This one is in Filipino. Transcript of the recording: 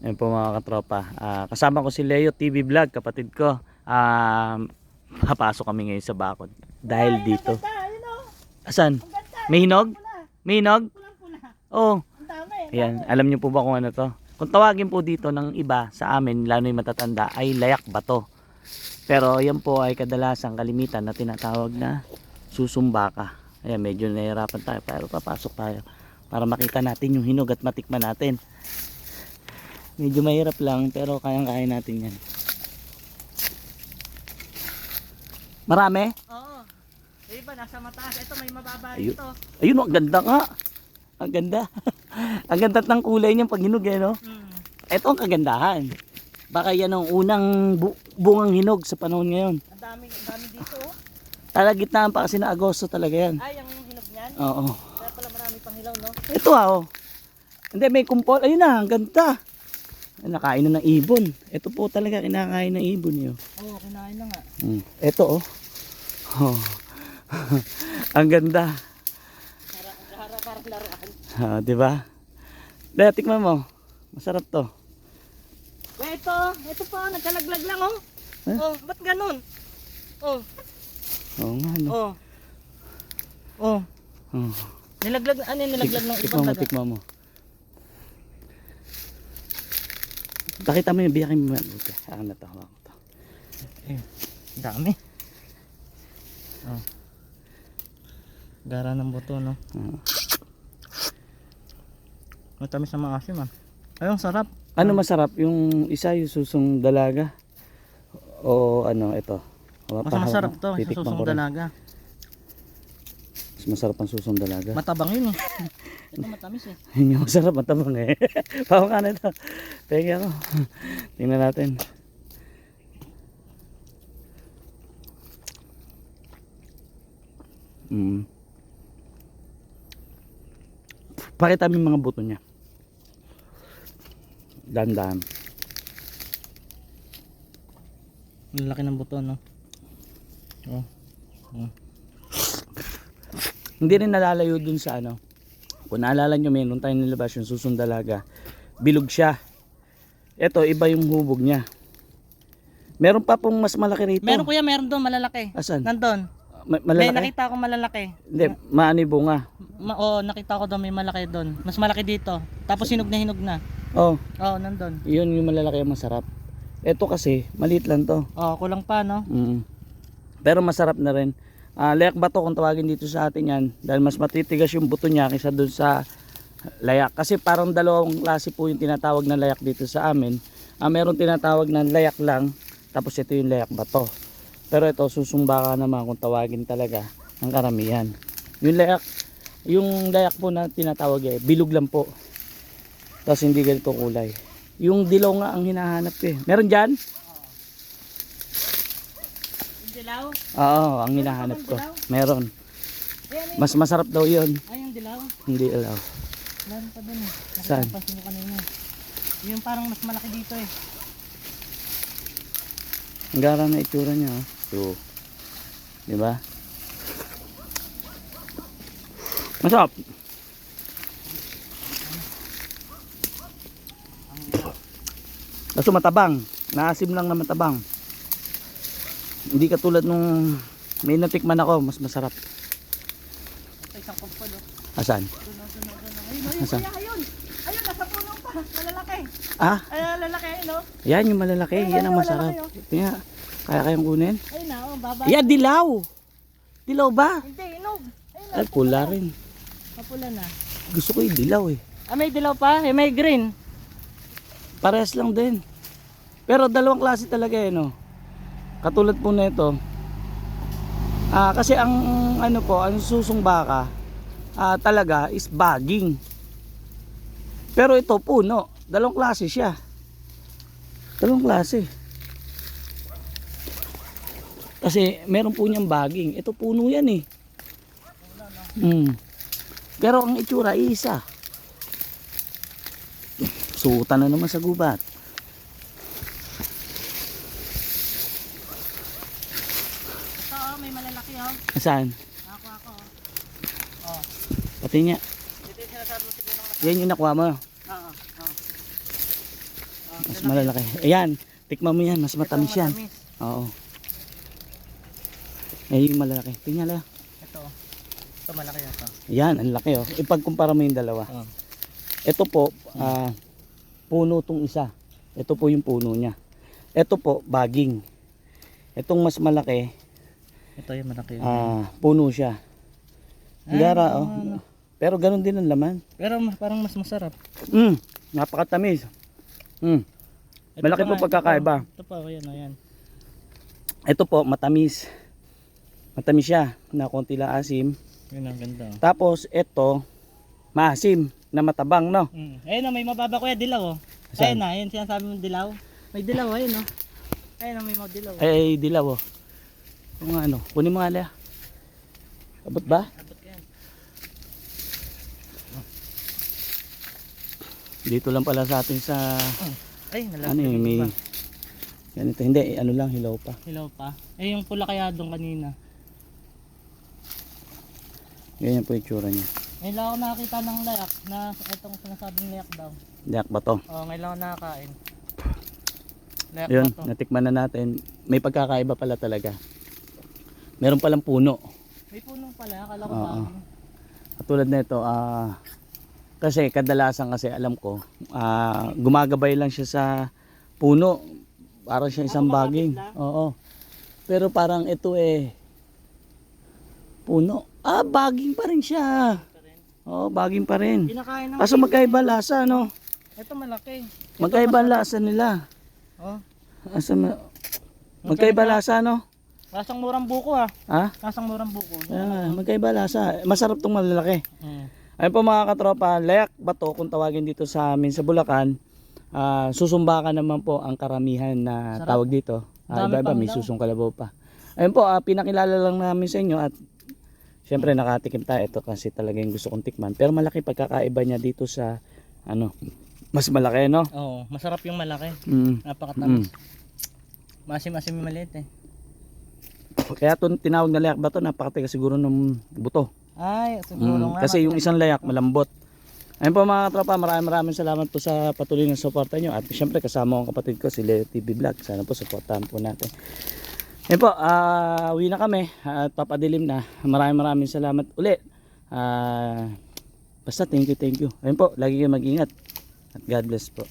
Ayun po mga katropa. Kasama ko si Leo TV Vlog, kapatid ko. Papasok kami ngayon sa bakod. Dahil dito. Asan? May hinog? May hinog? Oo. Ayan. Alam niyo po ba kung ano to? Kung tawagin po dito ng iba sa amin, lalo yung matatanda, ay layak bato. Pero yan po ay kadalasan kalimitan na tinatawag na susumbaka. Ayan, medyo nahihirapan tayo. Pero papasok tayo para makita natin yung hinog at matikman natin. Medyo mahirap lang pero kayang-kaya natin yan. Marami? Oo. Eh iba nasa mataas. Ito may mababa Ayun. dito. Ayun, ang ganda nga. Ang ganda. Ang ganda ng kulay niyang pag hinog eh, no? Ito ang kagandahan. Baka yan ang unang bungang hinog sa panahon ngayon. Ang dami dito oh. Talagitnaan pa kasi na Agosto talaga yan. Ay, ang hinog niyan? Oo. Kaya pala marami pang hilaw, no? Ito oh. Hindi, may kumpol. Ayun na, ang ganda. Nakain na ng ibon. Ito po talaga kinakain ng ibon yun. Oo, kinain na nga. Ito oh. Oh. Ang ganda. Parang laruan. Di ba? Dahil tikman mo. Masarap to. Ito pa, nagkalaglag lang oh. Huh? Oh, ba't ganun? Oh, Oo nga no. oh. Oh. Oh. Nilaglag ng Tikman ibang mo, daga. tikman mo. Pakita mo yung biyakin mo. Okay, akin na to. Dami. Oh. Gara ng buto, no? Matamis na maasim ah. Ayun, sarap. Ano masarap? Yung isa yung susong dalaga? O ano, ito? Mas masarap to, sa Titikman susong ko rin. dalaga. Mas masarap ang susong dalaga. Matabang yun eh. Ito matamis eh. Yun yung masarap, matabang eh. Pawang ka na ito. Penge ako. Tingnan natin. Pakita mo yung mga buto niya. Dahan-dahan. Ang laki ng buto, no? Oh. Oh. Hindi rin nalalayo dun sa ano. Kung naalala nyo, mayroon tayong nilabas yung susong dalaga. Bilog siya. Ito, iba yung hubog niya. Meron pa pong mas malaki rito. Meron kuya, meron doon malalaki. Asan? Nandun. May Malalaki? nakita akong malalaki. Hindi, maano yung bunga. Oo, nakita ko doon, may malaki doon. Mas malaki dito. Tapos hinog na. Oh, Oo, nandun. yun yung malalaki ang masarap. Ito kasi, maliit lang to. Oo, kulang pa, no? Pero masarap na rin. Layak bato kung tawagin dito sa atin yan. Dahil mas matitigas yung buto niya kaysa dun sa layak. Kasi parang dalawang klase po yung tinatawag na layak dito sa amin. Meron tinatawag na layak lang. Tapos ito yung layak bato. Pero ito susumbaka naman kung tawagin talaga ng karamihan. Yung layak po na tinatawag bilog lang po. Tapos hindi ganito kulay. Yung dilaw nga ang hinahanap eh. Meron dyan? Dilaw? Oo, ang hinahanap ko. Meron. Mas masarap daw yun. Ay, yung dilaw. Hindi alaw. Meron pa dun eh. Saan? Napansin ko kanina. Yung parang mas malaki dito eh. Ang gara na itsura niya. Oh. So, di ba? Masarap. Kaso matabang. Naasim lang na matabang. Hindi katulad nung may natikman ako, mas masarap. Ito isang kumpol oh. Asan? Ayun, Asan? kuya, ayun. Ayun, nasa puno pa. Malalaki. Ah, Ay, lalaki, no? yan yung malalaki. Yan ang masarap. Malalaki, Ito nga. Kaya kayang kunin? Ayun na, oh, baba. Yan, dilaw. Dilaw ba? Hindi, inog. Ayun na. Ay, pula rin. Kapula na. Gusto ko yung dilaw eh. May dilaw pa. May green. Parehas lang din. Pero dalawang klase talaga eh, no? Katulad po na ito. Kasi ang ano po, ang susong baka talaga is bagging. Pero ito puno. Dalawang klase siya. Dalawang klase. Kasi meron po niyang bagging. Ito puno yan eh. Pero ang itsura isa. Suutan na naman sa gubat. Ito, oh, may malalaki, oh. Saan? Nakakuha ko, Oh. Pati niya. Ito yung sinasabi mo siguro ng Yan yung nakuha mo. Oo. Mas malalaki. Ayan, tikman mo yan, mas matamis yan. Oo. Ay, yung malalaki. Tingnan lang. Ito malaki ito. Yan, ang laki oh. Ipagkumpara mo yung dalawa. Oh. Ito po, puno tong isa. Ito po yung puno niya. Ito po, baging. Itong mas malaki, Ito yung malaki. puno siya. Gara, oh. ano. Pero ganun din ang laman. Pero parang mas masarap. Napakatamis. Ito Malaki pa po nga, pagkakaiba. Ito pa, ayan. Ito po, matamis. Matamis siya, na konti lang asim. Yun ang ganda. Tapos, ito, maasim, na matabang, no? Ayun na, may mababa kuya dilaw oh. Saan? Ayun na, yun sinasabi mong dilaw. May dilaw, ayun oh. Ayun na, may mga dilaw. Ay, dilaw, oh. Kung ano, kunin mo nga, Lea. Abot ba? Abot yan. Dito lang pala sa atin sa, Ay, nalagay. ano yun, may, ganito, hindi, ano lang, hilaw pa. Hilaw pa. Eh, yung pula kaya doon kanina. Ganyan po yung tsura niya. Ngayon lang ako nakakita ng layak na itong sinasabing layak daw. Diyak ba to? Oo, ngayon lang ako nakakain. Layak Yun, ba to? natikman na natin. May pagkakaiba pala talaga. Meron palang puno. May puno pala, akala ko Oo. baging. Katulad nito, kasi kadalasan kasi alam ko, gumagabay lang siya sa puno. Parang siya isang baging. Oo. Pero parang ito puno. Baging pa rin siya. Oo, baging pa rin. Kinakain ng Kaso magkaiba lasa, no? Ito malaki. Magkaiba lasa nila. Oh, Magkaiba lasa, no? lasang murang buko ah. Ha? Lasang murang buko. Magkaiba lasa. Masarap tong malalaki. Ayun po mga katropa, layak bato kung tawagin dito sa amin sa Bulacan. Susumbakan naman po ang karamihan na Sarap. tawag dito. Dami Iba-iba, pang may daw. susong kalabaw pa. Ayun po, pinakilala lang namin sa inyo at syempre nakatikim tayo. Ito kasi talaga yung gusto kong tikman. Pero malaki pagkakaiba niya dito sa mas malaki, no? Oo, masarap yung malaki. Mm. Napakatamis. Masim-asim yung maliit eh. Kaya ito tinawag na layak bato, napakatigas siguro ng buto. Ay, siguro nga. Kasi yung isang layak malambot. Ayun po mga katropa, maraming salamat po sa patuloy na suporta nyo. At syempre kasama ko ang kapatid ko si Leo TV Vlog. Sana po supportahan po natin. Ayun po, uwi na kami at papadilim na. Maraming salamat ulit. Basta thank you. Ayun po, lagi kayo mag-ingat. At God bless po.